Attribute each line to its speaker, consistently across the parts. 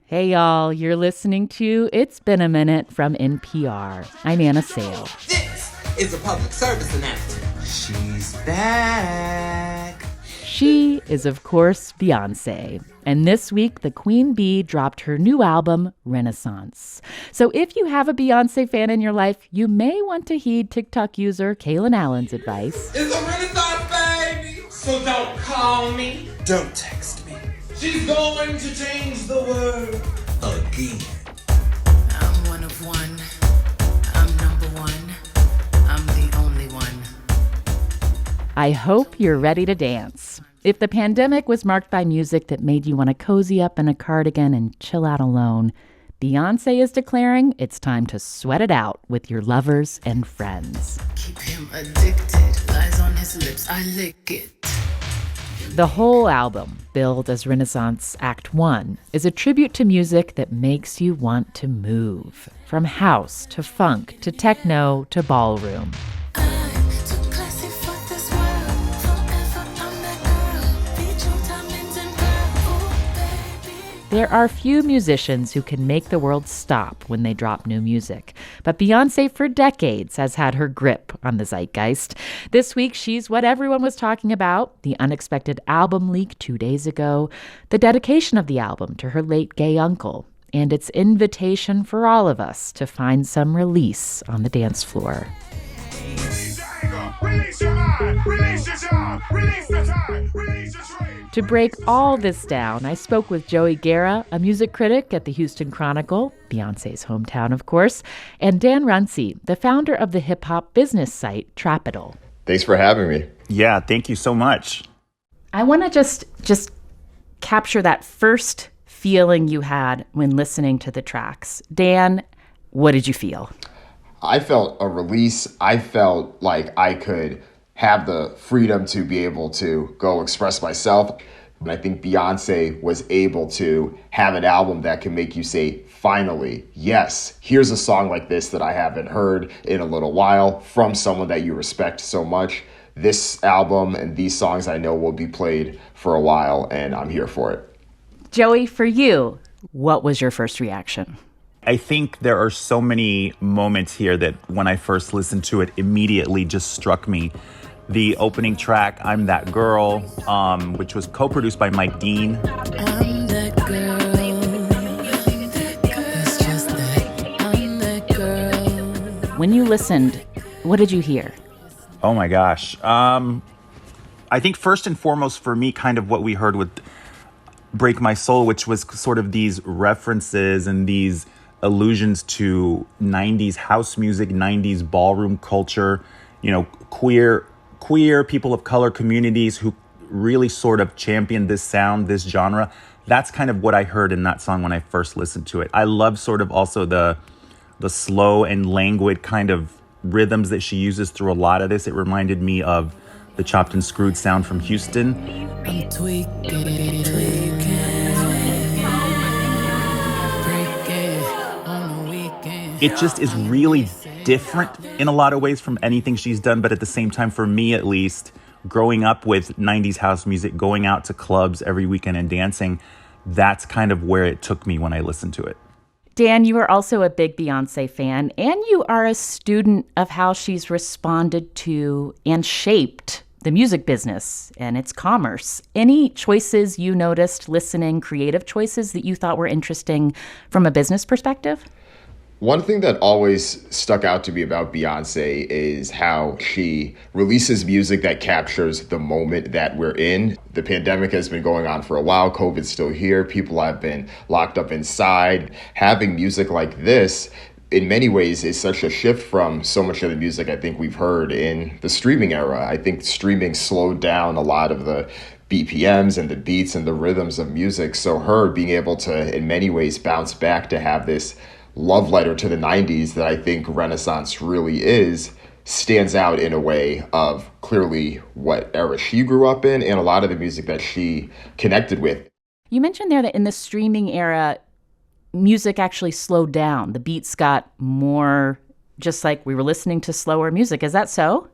Speaker 1: Hey, y'all, you're listening to It's Been a Minute from NPR. I'm Anna Sale.
Speaker 2: This is a public service announcement. She's back.
Speaker 1: She is, of course, Beyoncé. And this week, the Queen Bee dropped her new album, Renaissance. So if you have a Beyoncé fan in your life, you may want to heed TikTok user Kaylin Allen's advice.
Speaker 2: It's a Renaissance, baby. So don't call me. Don't text me. She's going to change the world again.
Speaker 3: I'm one of one. I'm number one. I'm the only one.
Speaker 1: I hope you're ready to dance. If the pandemic was marked by music that made you want to cozy up in a cardigan and chill out alone, Beyoncé is declaring it's time to sweat it out with your lovers and friends.
Speaker 3: Keep him addicted. Lies on his lips. I lick it.
Speaker 1: The whole album, billed as Renaissance Act 1, is a tribute to music that makes you want to move. From house to funk to techno to ballroom. There are few musicians who can make the world stop when they drop new music. But Beyoncé for decades has had her grip on the zeitgeist. This week, she's what everyone was talking about, the unexpected album leak 2 days ago, the dedication of the album to her late gay uncle, and its invitation for all of us to find some release on the dance floor. Release your mind, release your job, release the time, release your dream. To break all this down, I spoke with Joey Guerra, a music critic at the Houston Chronicle, Beyoncé's hometown, of course, and Dan Runcie, the founder of the hip-hop business site Trapital.
Speaker 4: Thanks for having me.
Speaker 5: Yeah, thank you so much.
Speaker 1: I want to just capture that first feeling you had when listening to the tracks. Dan, what did you feel?
Speaker 4: I felt a release. I felt like I could have the freedom to be able to go express myself. And I think Beyoncé was able to have an album that can make you say, finally, yes, here's a song like this that I haven't heard in a little while from someone that you respect so much. This album and these songs I know will be played for a while, and I'm here for it.
Speaker 1: Joey, for you, what was your first reaction?
Speaker 5: I think there are so many moments here that when I first listened to it, immediately just struck me. The opening track, I'm That Girl, which was co-produced by Mike Dean.
Speaker 3: I'm that girl. It's just that I'm that girl.
Speaker 1: When you listened, what did you hear?
Speaker 5: Oh my gosh. I think first and foremost for me, kind of what we heard with Break My Soul, which was sort of these references and these allusions to 90s house music, 90s ballroom culture, you know, queer people of color communities who really sort of championed this sound, this genre. That's kind of what I heard in that song when I first listened to it. I love sort of also the slow and languid kind of rhythms that she uses through a lot of this. It reminded me of the chopped and screwed sound from Houston.
Speaker 3: I'm tweaking.
Speaker 5: It just is really different in a lot of ways from anything she's done. But at the same time, for me at least, growing up with 90s house music, going out to clubs every weekend and dancing, that's kind of where it took me when I listened to it.
Speaker 1: Dan, you are also a big Beyoncé fan, and you are a student of how she's responded to and shaped the music business and its commerce. Any choices you noticed listening, creative choices that you thought were interesting from a business perspective?
Speaker 4: One thing that always stuck out to me about Beyoncé is how she releases music that captures the moment that we're in. The pandemic has been going on for a while. COVID's still here. People have been locked up inside. Having music like this, in many ways, is such a shift from so much of the music I think we've heard in the streaming era. I think streaming slowed down a lot of the BPMs and the beats and the rhythms of music. So her being able to, in many ways, bounce back to have this love letter to the 90s that I think Renaissance really is, stands out in a way of clearly what era she grew up in and a lot of the music that she connected with.
Speaker 1: You mentioned there that in the streaming era, music actually slowed down. The beats got more just like we were listening to slower music. Is that so?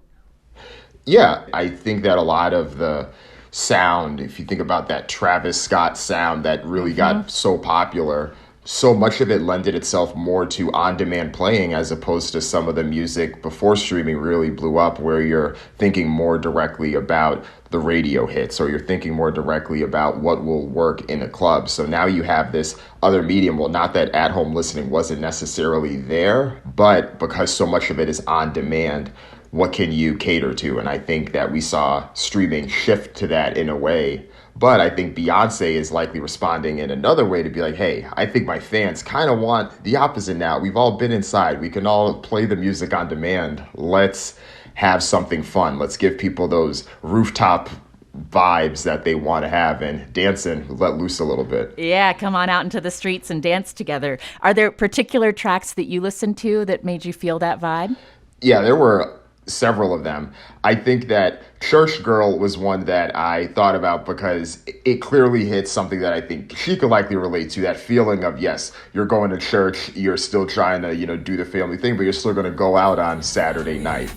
Speaker 4: Yeah, I think that a lot of the sound, if you think about that Travis Scott sound that really got so popular, so much of it lended itself more to on-demand playing as opposed to some of the music before streaming really blew up, where you're thinking more directly about the radio hits, or you're thinking more directly about what will work in a club. So now you have this other medium. Well, not that at-home listening wasn't necessarily there, but because so much of it is on demand, what can you cater to? And I think that we saw streaming shift to that in a way. But I think Beyoncé is likely responding in another way to be like, hey, I think my fans kind of want the opposite now. We've all been inside. We can all play the music on demand. Let's have something fun. Let's give people those rooftop vibes that they want to have and dance and let loose a little bit.
Speaker 1: Yeah, come on out into the streets and dance together. Are there particular tracks that you listened to that made you feel that vibe?
Speaker 4: Yeah, there were several of them. I think that Church Girl was one that I thought about because it clearly hits something that I think she could likely relate to, that feeling of, yes, you're going to church, you're still trying to, do the family thing, but you're still going to go out on Saturday night.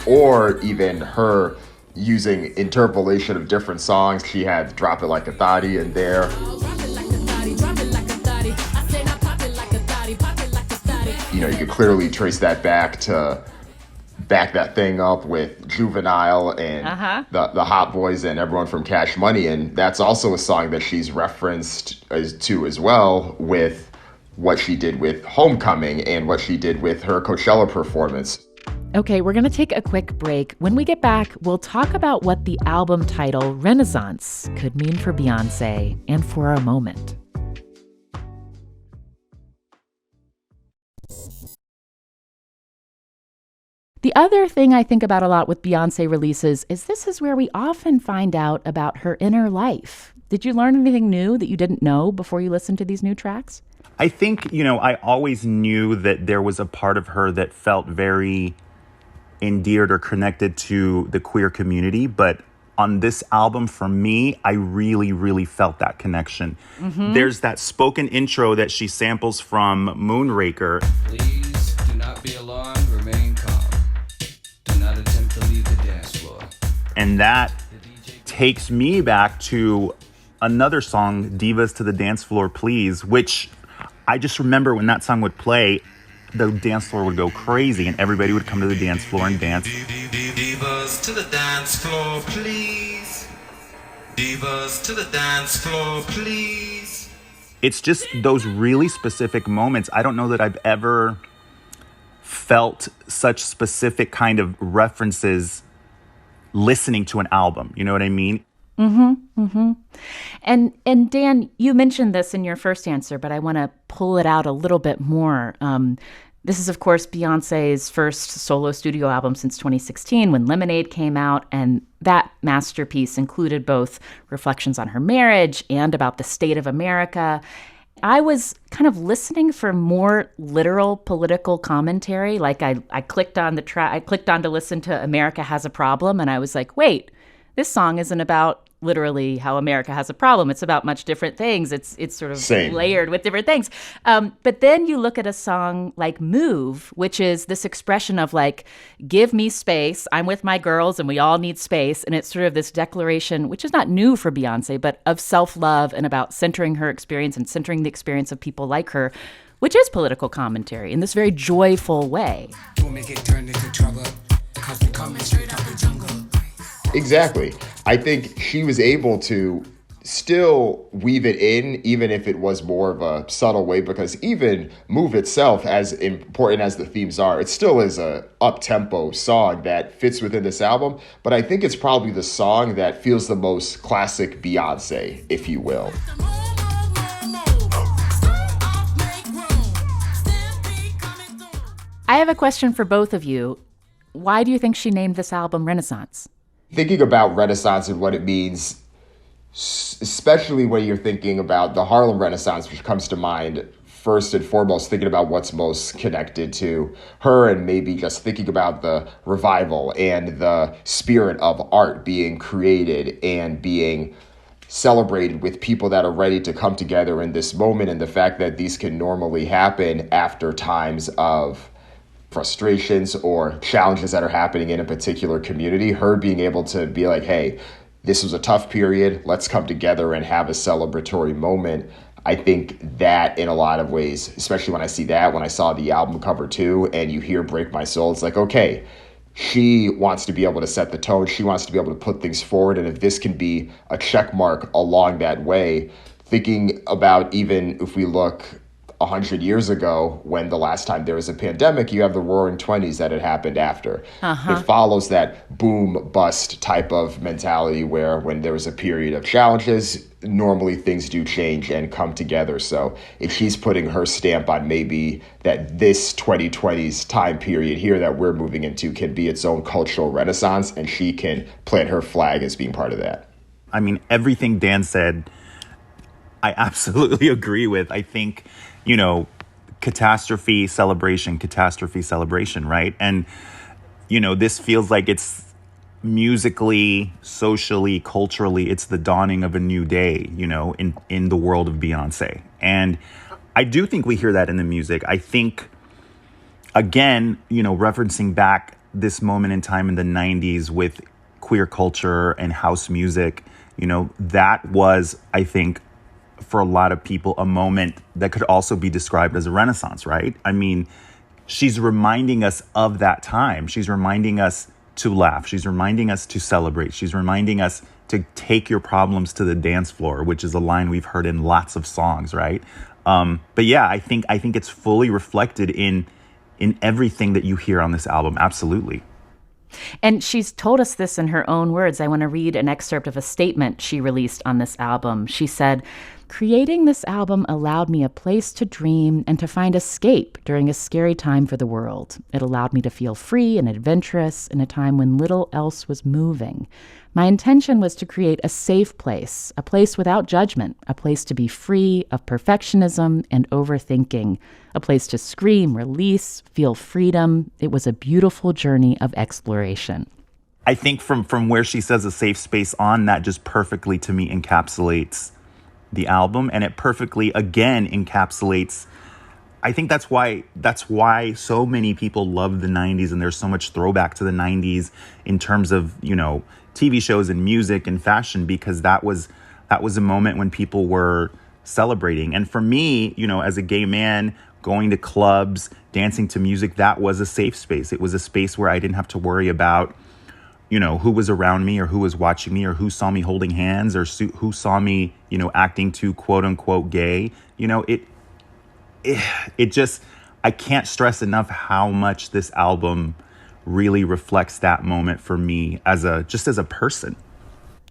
Speaker 4: Or even her using interpolation of different songs. She had Drop It Like a Thotty in there. You could clearly trace that back to Back That Thing Up with Juvenile and the Hot Boys and everyone from Cash Money. And that's also a song that she's referenced as well with what she did with Homecoming and what she did with her Coachella performance.
Speaker 1: Okay, we're going to take a quick break. When we get back, we'll talk about what the album title Renaissance could mean for Beyoncé and for our moment. The other thing I think about a lot with Beyoncé releases is this is where we often find out about her inner life. Did you learn anything new that you didn't know before you listened to these new tracks?
Speaker 5: I think, I always knew that there was a part of her that felt very endeared or connected to the queer community. But on this album, for me, I really, really felt that connection. Mm-hmm. There's that spoken intro that she samples from Moonraker.
Speaker 2: Please do not be alarmed, remain calm. Do not attempt to leave the dance floor.
Speaker 5: And that takes me back to another song, Divas to the Dance Floor, Please, which I just remember when that song would play, the dance floor would go crazy and everybody would come to the dance floor and dance.
Speaker 2: Divas to the dance floor, please. Divas to the dance floor, please.
Speaker 5: It's just those really specific moments. I don't know that I've ever felt such specific kind of references listening to an album. You know what I mean?
Speaker 1: Mm-hmm, mm-hmm. And Dan, you mentioned this in your first answer, but I want to pull it out a little bit more. This is, of course, Beyoncé's first solo studio album since 2016 when Lemonade came out, and that masterpiece included both reflections on her marriage and about the state of America. I was kind of listening for more literal political commentary. Like I clicked on the track, I clicked on to listen to America Has a Problem, and I was like, wait, this song isn't about literally how America has a problem. It's about much different things. It's sort of layered with different things. But then you look at a song like Move, which is this expression of like, give me space. I'm with my girls and we all need space. And it's sort of this declaration, which is not new for Beyoncé, but of self-love and about centering her experience and centering the experience of people like her, which is political commentary in this very joyful way.
Speaker 2: Don't make it turn into trouble, 'cause we're coming straight out the jungle.
Speaker 4: Exactly. I think she was able to still weave it in, even if it was more of a subtle way, because even Move itself, as important as the themes are, it still is a up-tempo song that fits within this album. But I think it's probably the song that feels the most classic Beyoncé, if you will.
Speaker 1: I have a question for both of you. Why do you think she named this album Renaissance?
Speaker 4: Thinking about Renaissance and what it means, especially when you're thinking about the Harlem Renaissance, which comes to mind first and foremost, thinking about what's most connected to her, and maybe just thinking about the revival and the spirit of art being created and being celebrated with people that are ready to come together in this moment, and the fact that these can normally happen after times of frustrations or challenges that are happening in a particular community. Her being able to be like, hey, this was a tough period. Let's come together and have a celebratory moment. I think that in a lot of ways, especially when I see that, when I saw the album cover too, and you hear Break My Soul, it's like, okay, she wants to be able to set the tone. She wants to be able to put things forward. And if this can be a check mark along that way, thinking about even if we look 100 years ago, when the last time there was a pandemic, you have the Roaring '20s that had happened after. It follows that boom bust type of mentality where when there was a period of challenges, normally things do change and come together. So if she's putting her stamp on maybe that this 2020s time period here that we're moving into can be its own cultural renaissance, and she can plant her flag as being part of that.
Speaker 5: I mean, everything Dan said, I absolutely agree with. I think, catastrophe, celebration, right? And, this feels like it's musically, socially, culturally, it's the dawning of a new day, in the world of Beyoncé. And I do think we hear that in the music. I think, again, referencing back this moment in time in the 90s with queer culture and house music, that was, I think, for a lot of people, a moment that could also be described as a renaissance, right? I mean, she's reminding us of that time. She's reminding us to laugh. She's reminding us to celebrate. She's reminding us to take your problems to the dance floor, which is a line we've heard in lots of songs, right? But yeah, I think it's fully reflected in everything that you hear on this album. Absolutely.
Speaker 1: And she's told us this in her own words. I want to read an excerpt of a statement she released on this album. She said, "Creating this album allowed me a place to dream and to find escape during a scary time for the world. It allowed me to feel free and adventurous in a time when little else was moving. My intention was to create a safe place, a place without judgment, a place to be free of perfectionism and overthinking, a place to scream, release, feel freedom. It was a beautiful journey of exploration."
Speaker 5: I think from where she says a safe space on, that just perfectly to me encapsulates the album, and it perfectly again encapsulates. I think that's why so many people love the 90s, and there's so much throwback to the 90s in terms of, TV shows and music and fashion, because that was a moment when people were celebrating. And for me, as a gay man, going to clubs, dancing to music, that was a safe space. It was a space where I didn't have to worry about who was around me or who was watching me or who saw me holding hands or who saw me, acting too quote unquote gay. It just, I can't stress enough how much this album really reflects that moment for me as a person.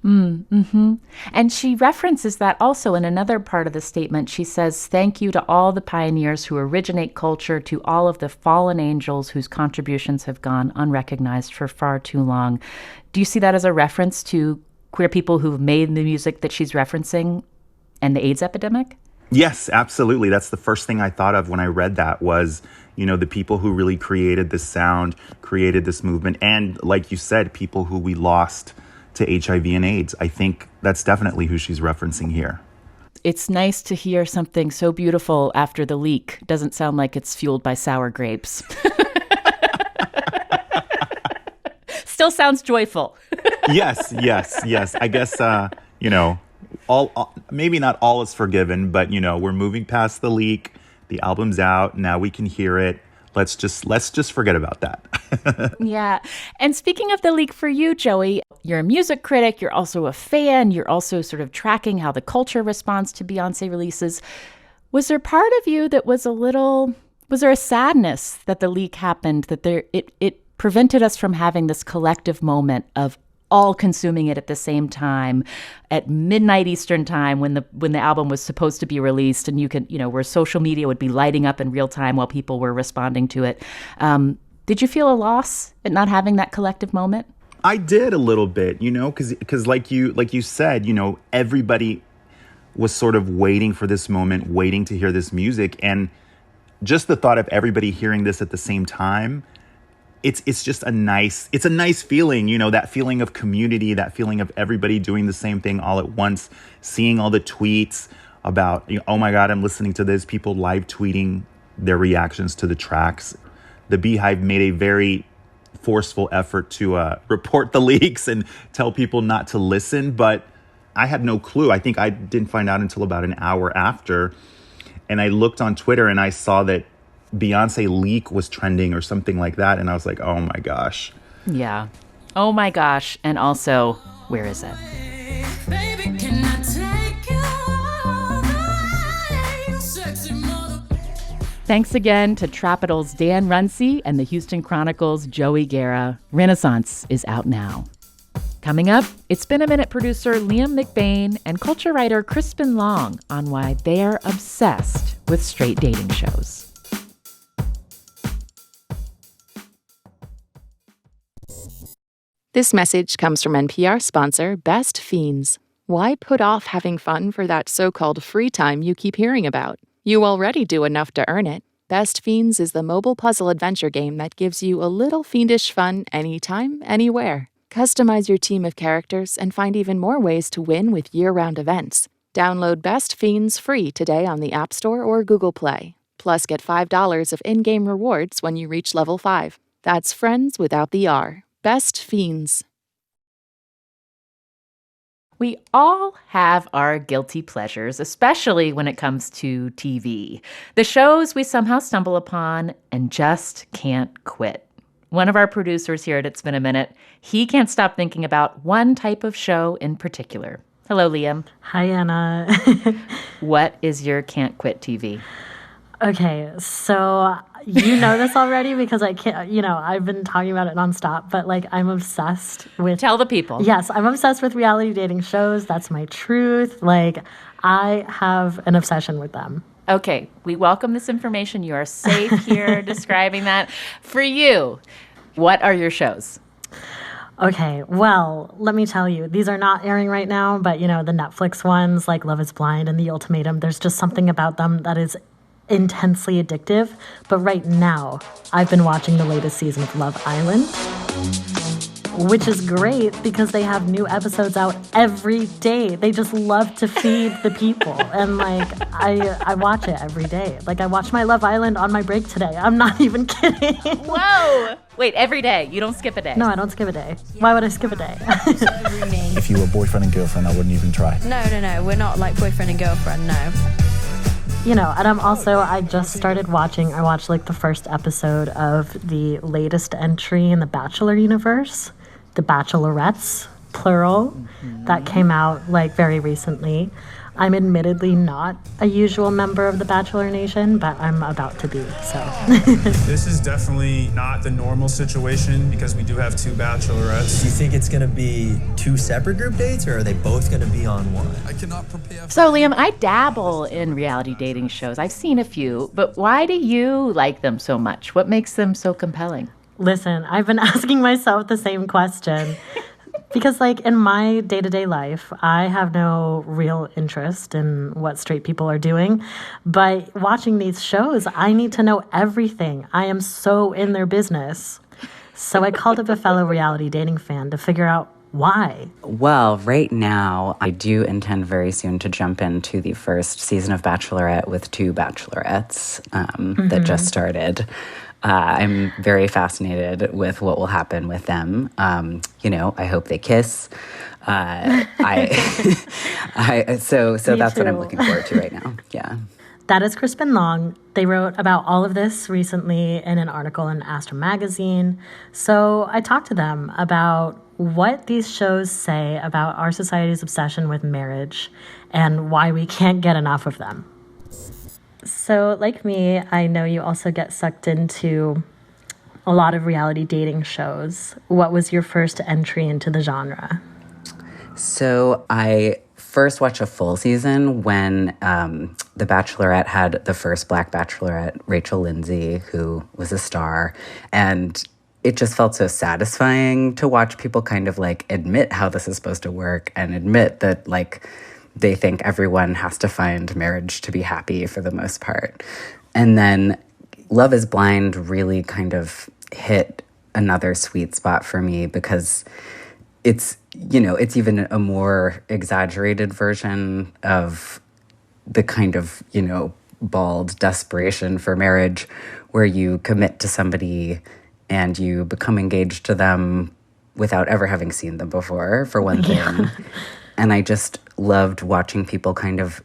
Speaker 1: And she references that also in another part of the statement. She says, "Thank you to all the pioneers who originate culture, to all of the fallen angels whose contributions have gone unrecognized for far too long." Do you see that as a reference to queer people who've made the music that she's referencing and the AIDS epidemic?
Speaker 5: Yes, absolutely. That's the first thing I thought of when I read that was, the people who really created this sound, created this movement, and like you said, people who we lost to HIV and AIDS. I think that's definitely who she's referencing here.
Speaker 1: It's nice to hear something so beautiful after the leak. Doesn't sound like it's fueled by sour grapes. Still sounds joyful.
Speaker 5: Yes. I guess, all maybe not all is forgiven, but, we're moving past the leak. The album's out. Now we can hear it. Let's just forget about that.
Speaker 1: Yeah. And speaking of the leak for you, Joey, you're a music critic. You're also a fan. You're also sort of tracking how the culture responds to Beyoncé releases. Was there part of you that was was there a sadness that the leak happened, that it prevented us from having this collective moment of all consuming it at the same time at midnight Eastern time when the album was supposed to be released, and where social media would be lighting up in real time while people were responding to it. Did you feel a loss at not having that collective moment?
Speaker 5: I did a little bit, because like you said, everybody was sort of waiting for this moment, waiting to hear this music, and just the thought of everybody hearing this at the same time. It's just a nice feeling, that feeling of community, that feeling of everybody doing the same thing all at once, seeing all the tweets about, oh my God, I'm listening to this, people live tweeting their reactions to the tracks. The Beehive made a very forceful effort to report the leaks and tell people not to listen. But I had no clue. I think I didn't find out until about an hour after. And I looked on Twitter and I saw that Beyoncé leak was trending or something like that. And I was like, oh my gosh.
Speaker 1: Yeah. Oh my gosh. And also, where is it?
Speaker 3: Baby, can I take you all the way, sexy mother?
Speaker 1: Thanks again to Trapital's Dan Runcie and the Houston Chronicle's Joey Guerra. Renaissance is out now. Coming up, It's Been a Minute producer Liam McBain and culture writer Crispin Long on why they're obsessed with straight dating shows.
Speaker 6: This message comes from NPR sponsor Best Fiends. Why put off having fun for that so-called free time you keep hearing about? You already do enough to earn it. Best Fiends is the mobile puzzle adventure game that gives you a little fiendish fun anytime, anywhere. Customize your team of characters and find even more ways to win with year-round events. Download Best Fiends free today on the App Store or Google Play. Plus, get $5 of in-game rewards when you reach level 5. That's friends without the R. Best Fiends.
Speaker 1: We all have our guilty pleasures, especially when it comes to TV. The shows we somehow stumble upon and just can't quit. One of our producers here at It's Been a Minute, he can't stop thinking about one type of show in particular. Hello, Liam.
Speaker 7: Hi, Anna.
Speaker 1: What is your can't quit TV?
Speaker 7: Okay, so you know this already because I can't, I've been talking about it nonstop, but I'm obsessed with.
Speaker 1: Tell the people.
Speaker 7: Yes, I'm obsessed with reality dating shows. That's my truth. I have an obsession with them.
Speaker 1: Okay, we welcome this information. You are safe here describing that. For you, what are your shows?
Speaker 7: Okay, well, let me tell you, these are not airing right now, but the Netflix ones like Love is Blind and The Ultimatum, there's just something about them that is intensely addictive. But right now, I've been watching the latest season of Love Island, which is great because they have new episodes out every day. They just love to feed the people. And I watch it every day. I watch my Love Island on my break today. I'm not even kidding.
Speaker 1: Whoa! Wait, every day? You don't skip a day?
Speaker 7: No, I don't skip a day. Why would I skip a day?
Speaker 8: If you were boyfriend and girlfriend, I wouldn't even try.
Speaker 9: No. We're not like boyfriend and girlfriend, no.
Speaker 7: And I just started watching, I watched the first episode of the latest entry in the Bachelor universe, The Bachelorettes, plural, that came out very recently. I'm admittedly not a usual member of the Bachelor Nation, but I'm about to be, so.
Speaker 10: This is definitely not the normal situation because we do have 2 bachelorettes.
Speaker 8: Do you think it's going to be 2 separate group dates, or are they both going to be on one?
Speaker 10: I cannot prepare.
Speaker 1: So, Liam, I dabble in reality dating shows. I've seen a few, but why do you like them so much? What makes them so compelling?
Speaker 7: Listen, I've been asking myself the same question. Because, in my day-to-day life, I have no real interest in what straight people are doing. But watching these shows, I need to know everything. I am so in their business. So I called up a fellow reality dating fan to figure out why.
Speaker 11: Well, right now, I do intend very soon to jump into the first season of Bachelorette with 2 bachelorettes that just started. I'm very fascinated with what will happen with them. I hope they kiss. So that's what I'm looking forward to right now. Yeah.
Speaker 7: That is Crispin Long. They wrote about all of this recently in an article in Astro Magazine. So I talked to them about what these shows say about our society's obsession with marriage and why we can't get enough of them. So, like me, I know you also get sucked into a lot of reality dating shows. What was your first entry into the genre?
Speaker 11: So, I first watched a full season when The Bachelorette had the first Black Bachelorette, Rachel Lindsay, who was a star. And it just felt so satisfying to watch people kind of admit how this is supposed to work and admit that they think everyone has to find marriage to be happy for the most part. And then Love is Blind really kind of hit another sweet spot for me because it's even a more exaggerated version of the kind of, bald desperation for marriage where you commit to somebody and you become engaged to them without ever having seen them before, for one thing. Yeah. And I just loved watching people kind of,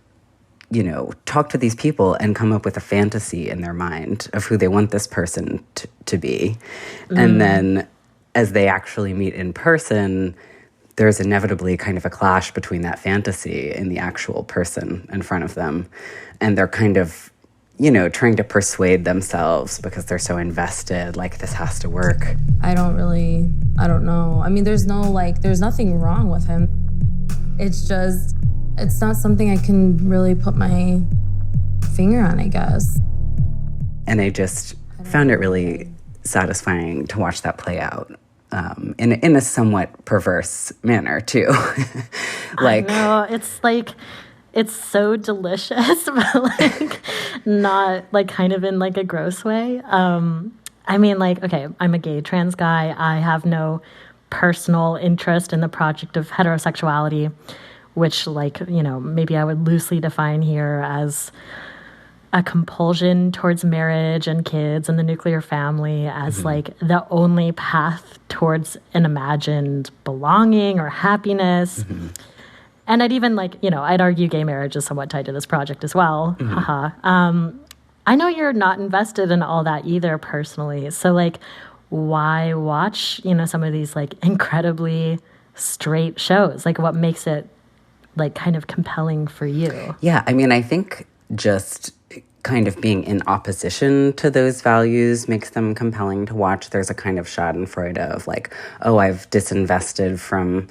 Speaker 11: talk to these people and come up with a fantasy in their mind of who they want this person to be. And then as they actually meet in person, there's inevitably kind of a clash between that fantasy and the actual person in front of them. And they're kind of, trying to persuade themselves because they're so invested, like, this has to work.
Speaker 9: I don't know. I mean, there's nothing wrong with him. It's not something I can really put my finger on, I guess.
Speaker 11: And I just found it really satisfying to watch that play out. In a somewhat perverse manner, too.
Speaker 7: I know, it's so delicious, but, not, kind of in, a gross way. Okay, I'm a gay trans guy. I have no personal interest in the project of heterosexuality, which, maybe I would loosely define here as a compulsion towards marriage and kids and the nuclear family as the only path towards an imagined belonging or happiness. And I'd even I'd argue gay marriage is somewhat tied to this project as well. I know you're not invested in all that either personally. So why watch, some of these incredibly straight shows? What makes it kind of compelling for you?
Speaker 11: Yeah, I mean, I think just kind of being in opposition to those values makes them compelling to watch. There's a kind of schadenfreude of I've disinvested from,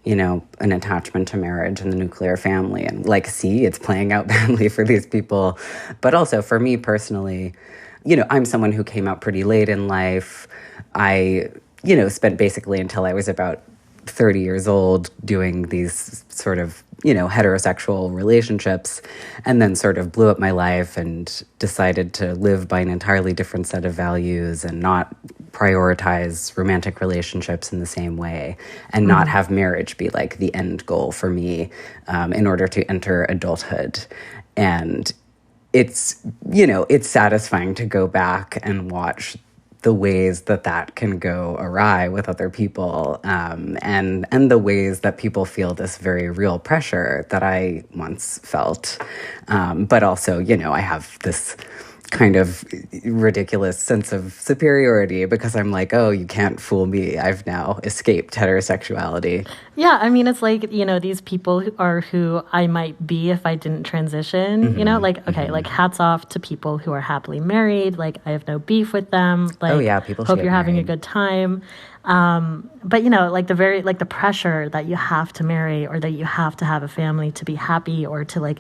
Speaker 11: an attachment to marriage and the nuclear family. And see, it's playing out badly for these people. But also for me personally, I'm someone who came out pretty late in life. I, spent basically until I was about 30 years old doing these sort of, heterosexual relationships, and then sort of blew up my life and decided to live by an entirely different set of values and not prioritize romantic relationships in the same way and not have marriage be the end goal for me in order to enter adulthood. And it's, it's satisfying to go back and watch the ways that can go awry with other people, and the ways that people feel this very real pressure that I once felt. But also, I have this kind of ridiculous sense of superiority because I'm oh, you can't fool me. I've now escaped heterosexuality.
Speaker 7: Yeah, I mean, it's these people who I might be if I didn't transition, hats off to people who are happily married. I have no beef with them.
Speaker 11: Oh yeah, people
Speaker 7: hope you're having
Speaker 11: married.
Speaker 7: a good time. But the pressure that you have to marry or that you have to have a family to be happy or to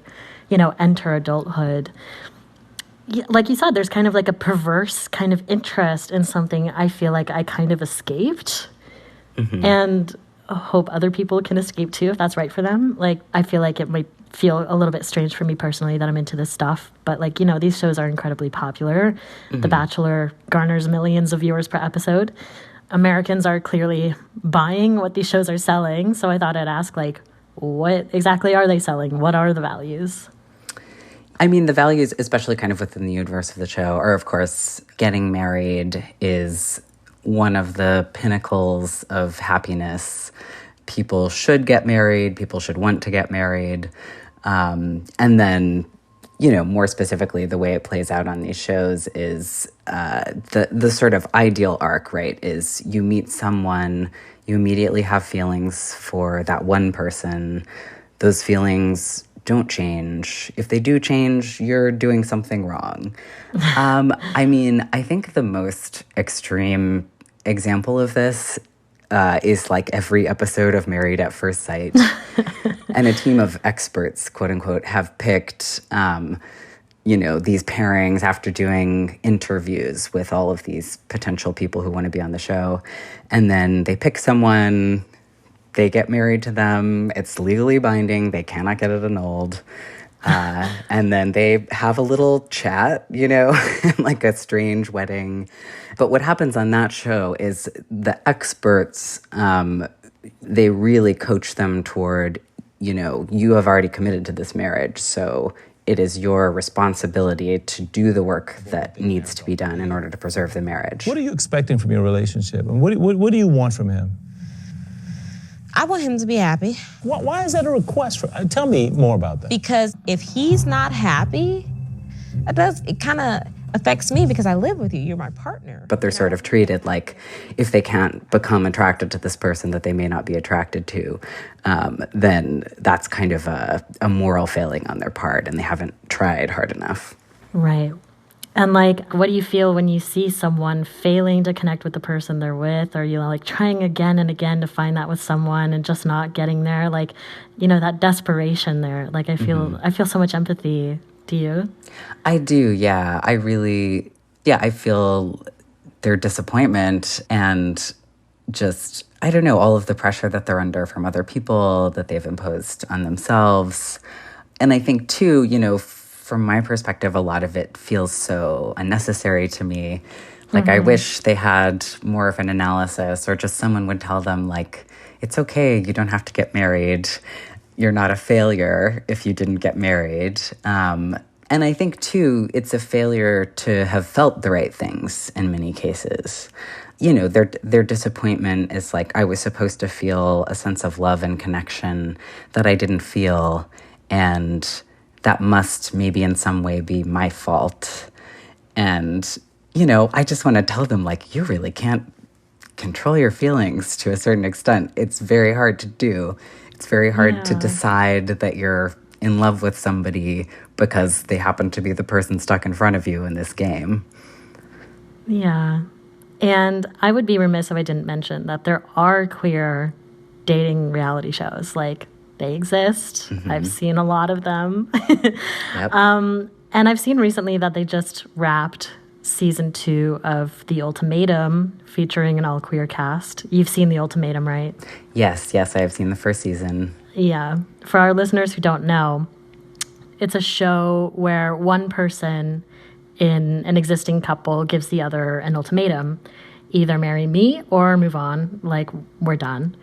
Speaker 7: enter adulthood. Like you said, there's kind of a perverse kind of interest in something I feel like I kind of escaped and hope other people can escape too if that's right for them. I feel like it might feel a little bit strange for me personally that I'm into this stuff, but these shows are incredibly popular. The Bachelor garners millions of viewers per episode. Americans are clearly buying what these shows are selling, so I thought I'd ask what exactly are they selling? What are the values?
Speaker 11: I mean, the values, especially kind of within the universe of the show, are, of course, getting married is one of the pinnacles of happiness. People should get married. People should want to get married. And then, more specifically, the way it plays out on these shows is the sort of ideal arc, right, is you meet someone, you immediately have feelings for that one person. Those feelings don't change. If they do change, you're doing something wrong. I mean, I think the most extreme example of this is every episode of Married at First Sight. And a team of experts, quote unquote, have picked, these pairings after doing interviews with all of these potential people who want to be on the show. And then they pick someone. They get married to them. It's legally binding. They cannot get it annulled. And then they have a little chat, like a strange wedding. But what happens on that show is the experts, they really coach them toward, you have already committed to this marriage. So it is your responsibility to do the work that needs to be done in order to preserve the marriage.
Speaker 10: What are you expecting from your relationship? And what do you want from him?
Speaker 12: I want him to be happy.
Speaker 10: Why is that a request? Tell me more about that.
Speaker 12: Because if he's not happy, it kind of affects me because I live with you. You're my partner.
Speaker 11: But they're sort of treated like if they can't become attracted to this person that they may not be attracted to, then that's kind of a moral failing on their part and they haven't tried hard enough.
Speaker 7: Right. And like, what do you feel when you see someone failing to connect with the person they're with, or you know, like trying again and again to find that with someone and just not getting there? Like, you know, that desperation there. Like, I feel so much empathy. Do you?
Speaker 11: I do, yeah. I feel their disappointment and just, I don't know, all of the pressure that they're under from other people that they've imposed on themselves. And I think, too, you know, from my perspective, a lot of it feels so unnecessary to me. Like, I wish they had more of an analysis or just someone would tell them, like, it's okay, you don't have to get married. You're not a failure if you didn't get married. And I think, too, it's a failure to have felt the right things in many cases. You know, their disappointment is like, I was supposed to feel a sense of love and connection that I didn't feel, and that must maybe in some way be my fault. And, you know, I just want to tell them, like, you really can't control your feelings to a certain extent. It's very hard to do. It's very hard to decide that you're in love with somebody because they happen to be the person stuck in front of you in this game.
Speaker 7: Yeah. And I would be remiss if I didn't mention that there are queer dating reality shows. Like, they exist. I've seen a lot of them.
Speaker 11: Yep.
Speaker 7: And I've seen recently that they just wrapped season 2 of The Ultimatum, featuring an all-queer cast. You've seen The Ultimatum, right?
Speaker 11: Yes, I have seen the first season.
Speaker 7: Yeah. For our listeners who don't know, it's a show where one person in an existing couple gives the other an ultimatum. Either marry me or move on, like, we're done.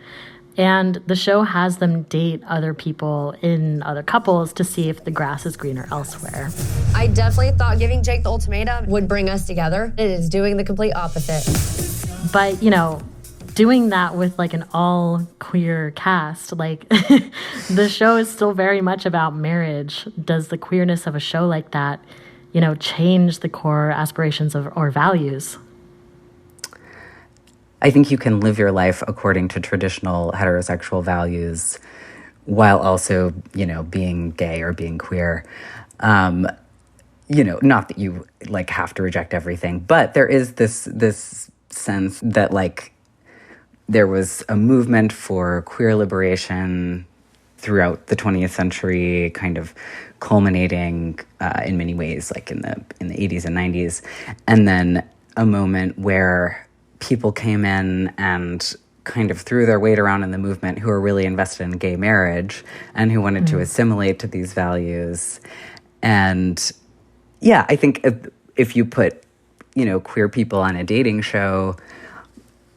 Speaker 7: And the show has them date other people in other couples to see if the grass is greener elsewhere.
Speaker 13: I definitely thought giving Jake the ultimatum would bring us together. It is doing the complete opposite.
Speaker 7: But, you know, doing that with like an all queer cast, like the show is still very much about marriage. Does the queerness of a show like that, you know, change the core aspirations of or values?
Speaker 11: I think you can live your life according to traditional heterosexual values while also, you know, being gay or being queer. You know, not that you like have to reject everything, but there is this sense that like there was a movement for queer liberation throughout the 20th century, kind of culminating in many ways, like in the 80s and 90s, and then a moment where people came in and kind of threw their weight around in the movement who were really invested in gay marriage and who wanted to assimilate to these values. And yeah, I think if you put, you know, queer people on a dating show,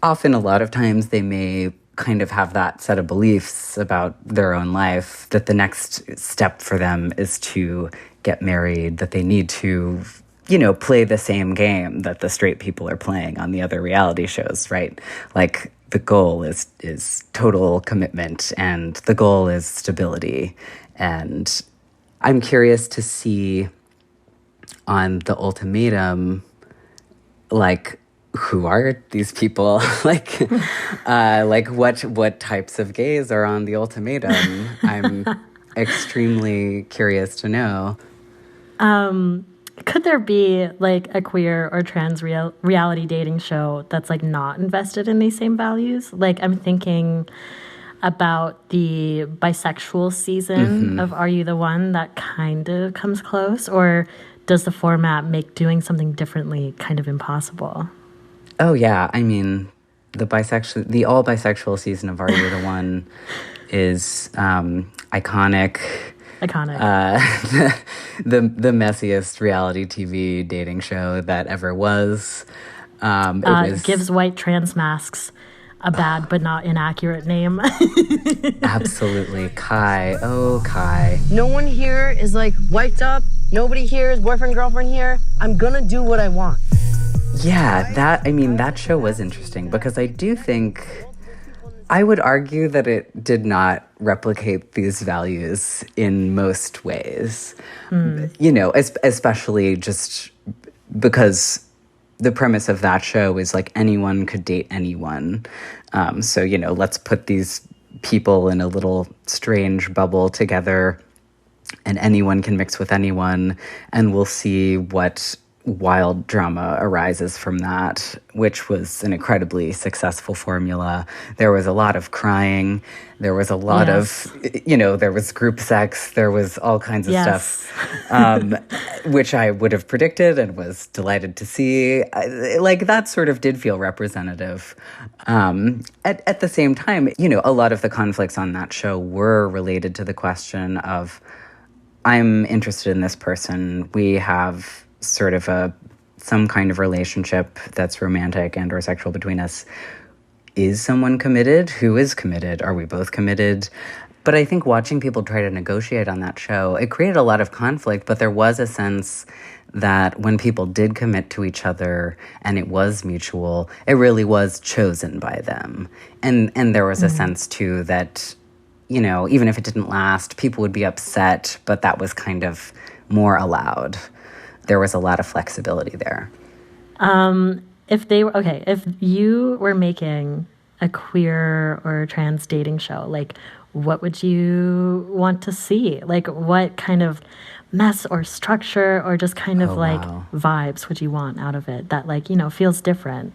Speaker 11: often a lot of times they may kind of have that set of beliefs about their own life that the next step for them is to get married, that they need to, you know, play the same game that the straight people are playing on the other reality shows, right? Like, the goal is total commitment and the goal is stability. And I'm curious to see on The Ultimatum, like, who are these people? like what types of gays are on The Ultimatum? I'm extremely curious to know.
Speaker 7: Could there be like a queer or trans reality dating show that's like not invested in these same values? Like, I'm thinking about the bisexual season of Are You the One that kind of comes close, or does the format make doing something differently kind of impossible?
Speaker 11: Oh yeah, I mean, the all bisexual season of Are You the One is iconic. The messiest reality TV dating show that ever was.
Speaker 7: Gives white trans masks a bad but not inaccurate name.
Speaker 11: Absolutely. Kai. Oh, Kai.
Speaker 14: No one here is like wiped up. Nobody here is boyfriend, girlfriend here. I'm gonna do what I want.
Speaker 11: Yeah, that show was interesting because I do think, I would argue that it did not replicate these values in most ways. You know, especially just because the premise of that show is like anyone could date anyone. So, you know, let's put these people in a little strange bubble together and anyone can mix with anyone and we'll see what wild drama arises from that, which was an incredibly successful formula. There was a lot of crying. There was a lot of, you know, there was group sex. There was all kinds of stuff, which I would have predicted and was delighted to see. Like, that sort of did feel representative. At the same time, you know, a lot of the conflicts on that show were related to the question of, I'm interested in this person. We have sort of some kind of relationship that's romantic and or sexual between us. Is someone committed? Who is committed? Are we both committed? But I think watching people try to negotiate on that show, it created a lot of conflict, but there was a sense that when people did commit to each other and it was mutual, it really was chosen by them. And there was a sense too that, you know, even if it didn't last, people would be upset, but that was kind of more allowed. There was a lot of flexibility there.
Speaker 7: If you were making a queer or trans dating show, like, what would you want to see? Like, what kind of mess or structure or just kind of vibes would you want out of it that, like, you know, feels different?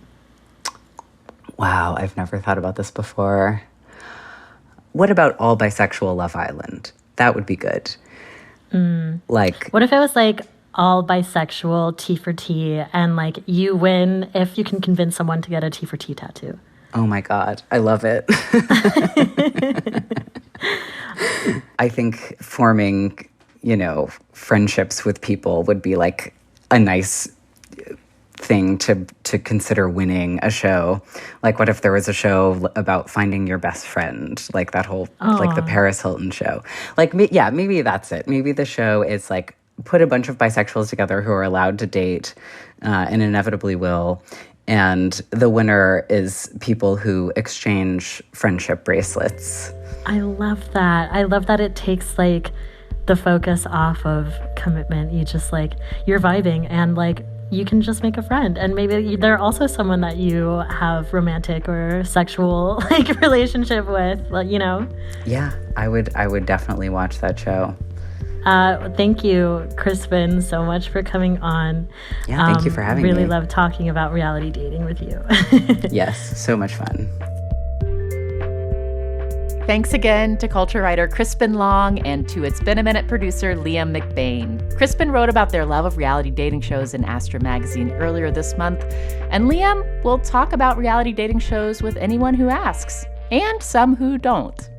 Speaker 11: Wow, I've never thought about this before. What about all bisexual Love Island? That would be good. Like,
Speaker 7: what if it was like all bisexual T for T and like you win if you can convince someone to get a T for T tattoo?
Speaker 11: Oh my God, I love it. I think forming, you know, friendships with people would be like a nice thing to consider winning a show. Like, what if there was a show about finding your best friend, like that whole like the Paris Hilton show? Like, maybe that's it. Maybe the show is like put a bunch of bisexuals together who are allowed to date and inevitably will, and the winner is people who exchange friendship bracelets.
Speaker 7: I love that. I love that it takes like the focus off of commitment. You just like, you're vibing and like you can just make a friend, and maybe they're also someone that you have romantic or sexual like relationship with, you know?
Speaker 11: Yeah, I would definitely watch that show.
Speaker 7: Thank you, Crispin, so much for coming on.
Speaker 11: Yeah, thank you for having me.
Speaker 7: Really love talking about reality dating with you.
Speaker 11: Yes, so much fun.
Speaker 1: Thanks again to culture writer Crispin Long and to It's Been a Minute producer Liam McBain. Crispin wrote about their love of reality dating shows in Astra magazine earlier this month, and Liam will talk about reality dating shows with anyone who asks, and some who don't.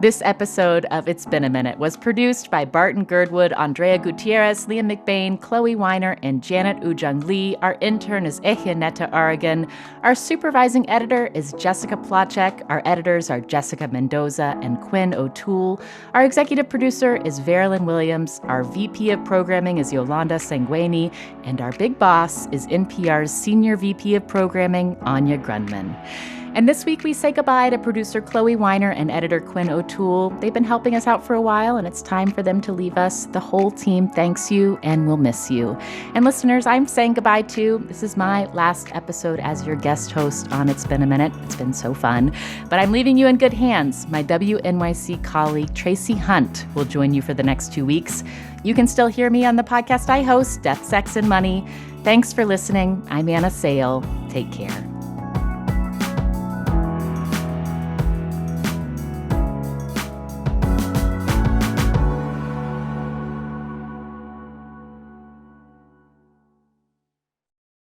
Speaker 1: This episode of It's Been a Minute was produced by Barton Girdwood, Andrea Gutierrez, Liam McBain, Chloe Weiner, and Janet Ujung Lee. Our intern is Ejianeta Oregon. Our supervising editor is Jessica Plachek. Our editors are Jessica Mendoza and Quinn O'Toole. Our executive producer is Verilyn Williams. Our VP of programming is Yolanda Sanguini. And our big boss is NPR's senior VP of programming, Anya Grundmann. And this week we say goodbye to producer Chloe Weiner and editor Quinn O'Toole. They've been helping us out for a while, and it's time for them to leave us. The whole team thanks you and will miss you. And listeners, I'm saying goodbye too. This is my last episode as your guest host on It's Been a Minute. It's been so fun. But I'm leaving you in good hands. My WNYC colleague Tracy Hunt will join you for the next 2 weeks. You can still hear me on the podcast I host, Death, Sex, and Money. Thanks for listening. I'm Anna Sale. Take care.